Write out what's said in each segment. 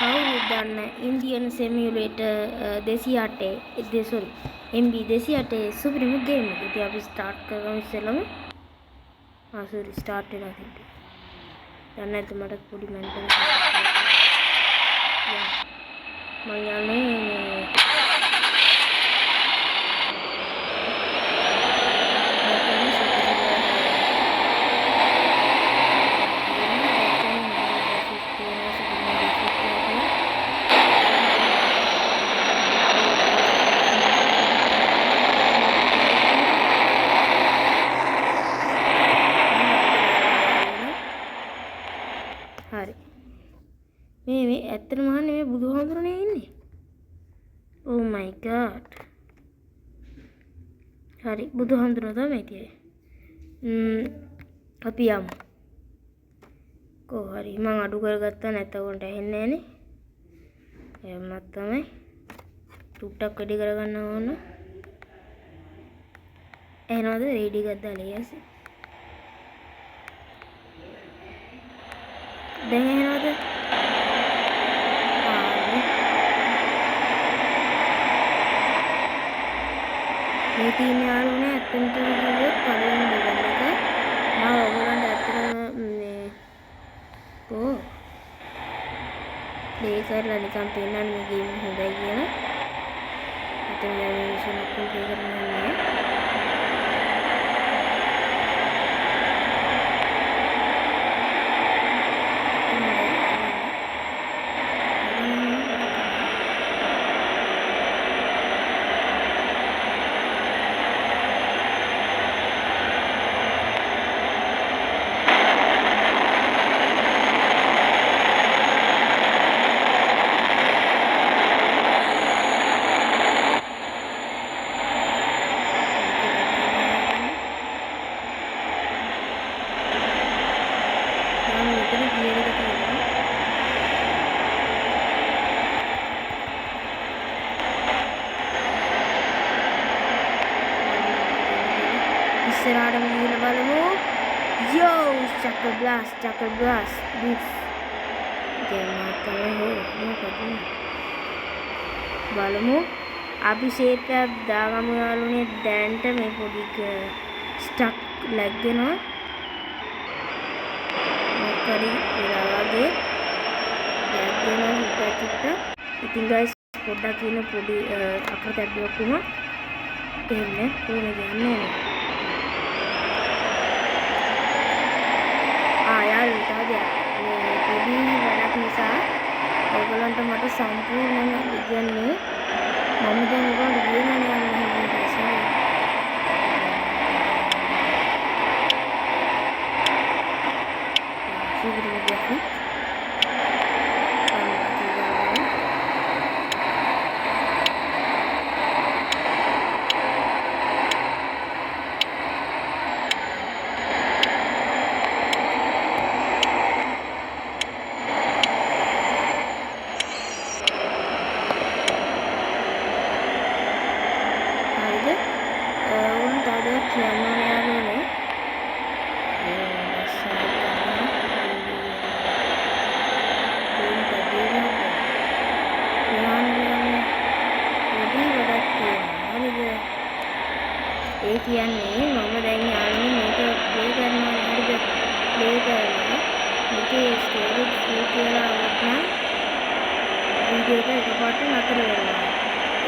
කවුරුත් දන්න Indian සිමියුලේටර් 208 sorry MB 208 සුපිරිම ගේම් එක. ඉතින් අපි ස්ටාර්ට් කරමු ඉස්සෙල්ලම. sorry ස්ටාර්ට් වෙලා තිබ්බේ. දැන් නැත්නම් මට පොඩි මෙන්ටල් මම යන්නේ හරි. මේ ඇත්තටම අහන්නේ මේ බුදුහාමුදුරනේ ඉන්නේ. Oh my god. හරි බුදුහාමුදුරනේ තමයි තියෙන්නේ. අපි යමු. කොහරි මං අඩු කරගත්තා නැත්නම් උන්ට ඇහෙන්නේ නැහනේ. එහමත් තමයි. ටුක්ටක් වැඩි කරගන්න ඕන. එහෙනවද රේඩි එකක් දාලා යසි. දැන් එහෙනවද? මේ තියෙන යාළුවනේ ඇත්තටම කිව්වොත් පළවෙනි ලෙවල් එක මම ඔයගොල්ලන්ට ඇත්තටම මේ ප්ලේ කරලා නිකන් පෙන්නන්න මේ ගේම් එක හොඳයි කියලා. අතන මේ මිෂන් එක ප්ලේ කරන්නේ ඉස්සරහටම ගිහින් බලමු. යෝ චක්‍ර බ්ලාස්ට් බූස් ගේම තමයි මොකද බලමු. අභිෂේකයක් දාගමු යාළුවනේ. දැන්ට මේ පොඩි ස්ටක් ලැග් වෙනවා මොකරි වෙලා වගේ ලැග් වෙනවා චුට්ට. ඉතින් ගයිස් පොඩ්ඩක් ඉන්න පොඩි අක්‍ර තැබ්බුවක් වුණා. එහෙම කොහොමද යන්නේ? මේ පොඩි වැඩක් නිසා ඔයගලන්ට මට සම්පූර්ණයෙන්ම ඉගන්නේ මම දැන් ඔයගලන්ට කියනවා යන්නේ නැහැ. සීගිරි ගියා. ඒ කියන්නේ මම දැන් යාළුවනේ මේක ප්ලේ කරනවා හරිද? ප්ලේ කරලා මේකේ ස්ටෝරේජ් ෆුල් කියලා આવත් නම් වීඩියෝ එක එකපාරට නතර වෙනවා.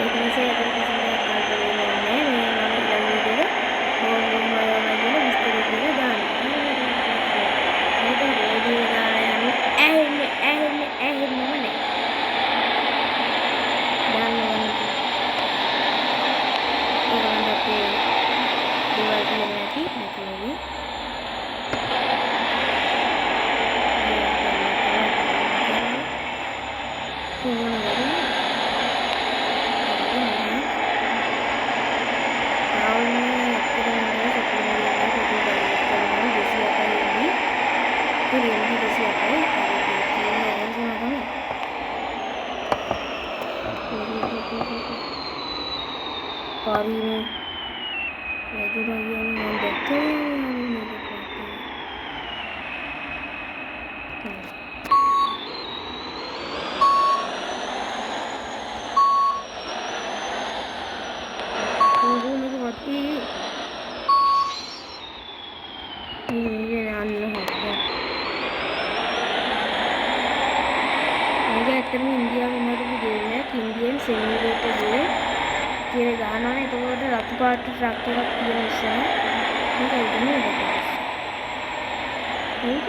ඒක නිසා ඒක කිසිම දෙයක් කරන්න වෙන්නේ නැහැ. මේ මම දැන් වීඩියෝ එක ඕම් වයලා කියලා විස්තර කියලා දානවා. ඒක රේඩියෝ දාලා යන්නේ ඇහෙන්නේ නැහැ. Pari itu lagi yang mendekati මේක ඇත්තටම ඉන්දියාවෙන් හදපු ගේම් එකක්. ඉන්දියන් සිමියුලේටර් ගේම් කියලා ගන්නවනේ. එතකොට රතු පාට ට්‍රක් එකක් තියෙන ඉස්සර. මේක ඉදන්නේ නේද? ඒක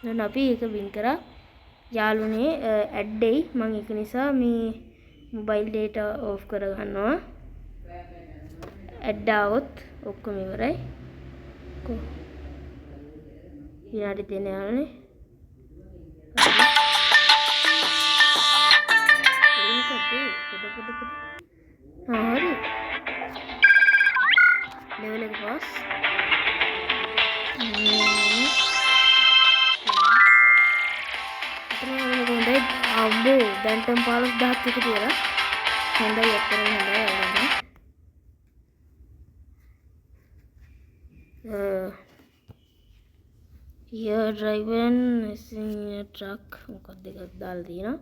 දැන් අපි ඒක වින් කරා යාළුවනේ ඇඩ් එයි මම ඒක නිසා මේ මොබයිල් data off කරගන්නවා ඇඩ් આવොත් ඔක්කොම ඉවරයි විනාඩි 3 යාළුවනේ හරි level එක pass අම්බෝ දැන්ටම් 15000ක් එකතු වෙලා හොඳයි අතරම හොඳයි here driven truck මොකක්ද එකක් දාලා තියෙනවා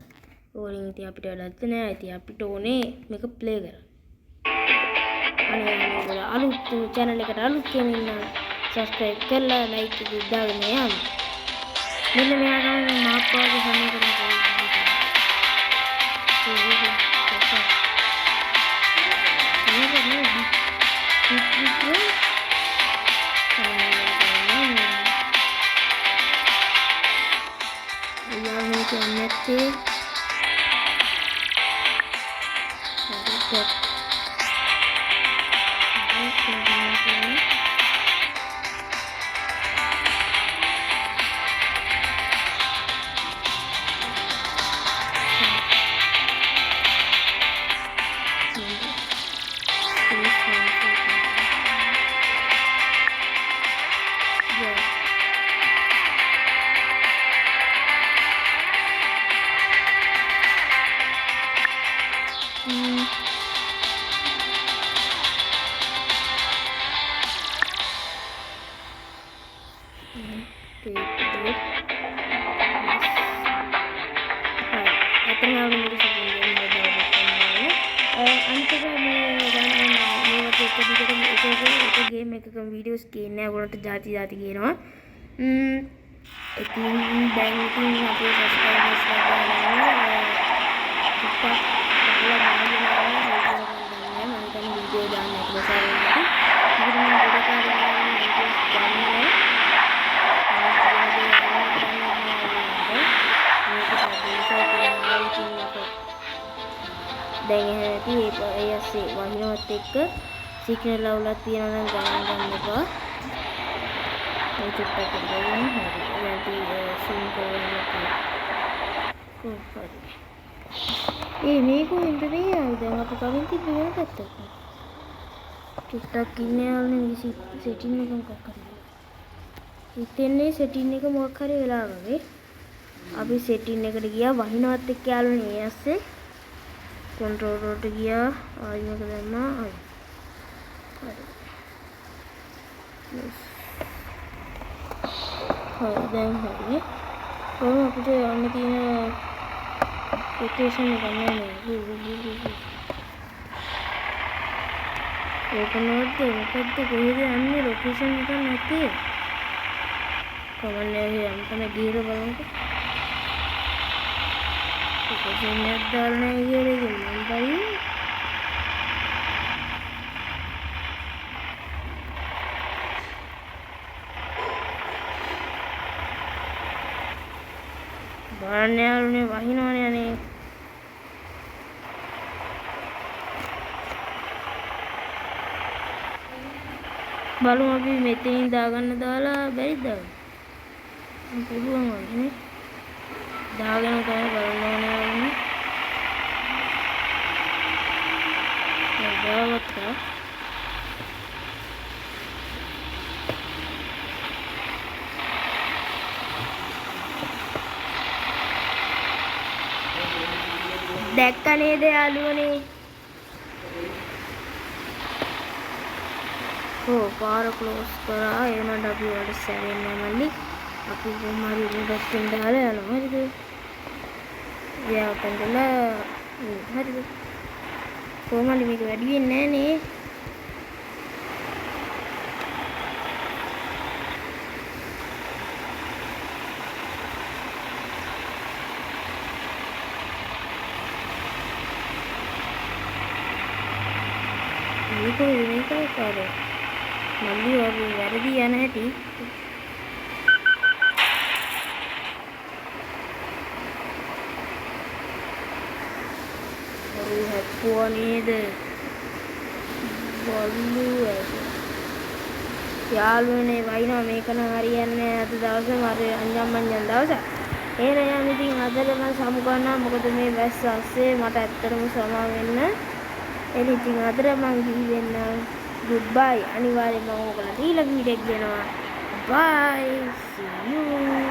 ඕලින් ඉතින් අපිට වැඩක් නැහැ ඉතින් අපිට ඕනේ මේක ප්ලේ කරන්න අනේ ඔයාලා අලුත් channel එකට අලුත් කෙනෙක් නම් subscribe කරලා like එක දාගෙන යන්න මෙන්න මෙයා තමයි මාත් වගේ සමහර කෙනෙක් videos කියන්නේ ඔයගොල්ලන්ට ಜಾති කියනවා. ඉතින් දැන් ඉතින් අපේ subscribers ලබනවා. ටිකක් අපලා බලනවා මම දැන් වීඩියෝ දාන්න කියලා ඉතින් මම ගොඩක් දැන් ඒස්සේ වහිනවත් එක්ක සිග්නල් අවුලක් තියෙනවා නම් ගණන් ගන්න එපා. මේ චුට්ටක් කරගෙන හරි. ඊට සූම් කරගන්න හරි. මේක වෙන්ද මේ ආයි දැන් අපි කලින් තිබ්බ වෙන පැත්තක. චුට්ටක් ඉන්නේ යාළුවනේ මේ සෙටින් එක මොකක් හරි. හිතෙන්නේ සෙටින් එක මොකක් හරි වෙලා වගේ. අපි සෙටින් එකට ගියා වහිනවත් එක්ක යාළුවනේ ඇස්සේ controller එකට ගියා ආයි මේක දැම්මා ආයි හරි දැන් හරි කොහොම අපිට යන්න තියෙන ලොකේෂන් එක නෑ ඕකනොත් මොකද්ද කොහෙද යන්නේ ලොකේෂන් එක නැත්තේ කොහොමද යන්න තමයි ගිහින් බලන්නකෝ ලොකේෂන් එක දාලා නෑ කියලා මම බයි බලන්න යාළුවනේ වහිනවනේ අනේ බලමු අපි මෙතනින් දාගන්න දාලා බැරිද දාගන්න පුළුවන් වගේ දාගෙන තමයි බලන්න ඕනේ යාළුවනේ දාගත්තා දැක්ක නේද යාළුවනේ පාර ක්ලෝස් කරා එනනම් අපි වල සැරෙන්නේ නැමලි අපි කොහමරි උඩට දාලා යනවා හරිද එයා උතන්දලා හරිද කොහොමද මේක වැඩි වෙන්නේ නැහැ නේ මේක කාරේ මල්ලි වගේ වැරදි යන හැටි හරි හැප්පුවා නේද බල්ලු යාළුවනේ වයින්නවා මේක නම් හරියන්නේ අද දවසේ මර අංජම්මංජන් දවසක් එහෙනම් ඉතින් අදට මම සමු ගන්නවා මොකද මේ වැස්ස ඇස්සේ මට ඇත්තටම සමා වෙන්න ඉතින් අදට මම කියෙන්නම් good bye අනිවාර්යයෙන්ම මම ඔයගොල්ලන්ට ඊළඟ වීඩියෝ එක දෙනවා bye see you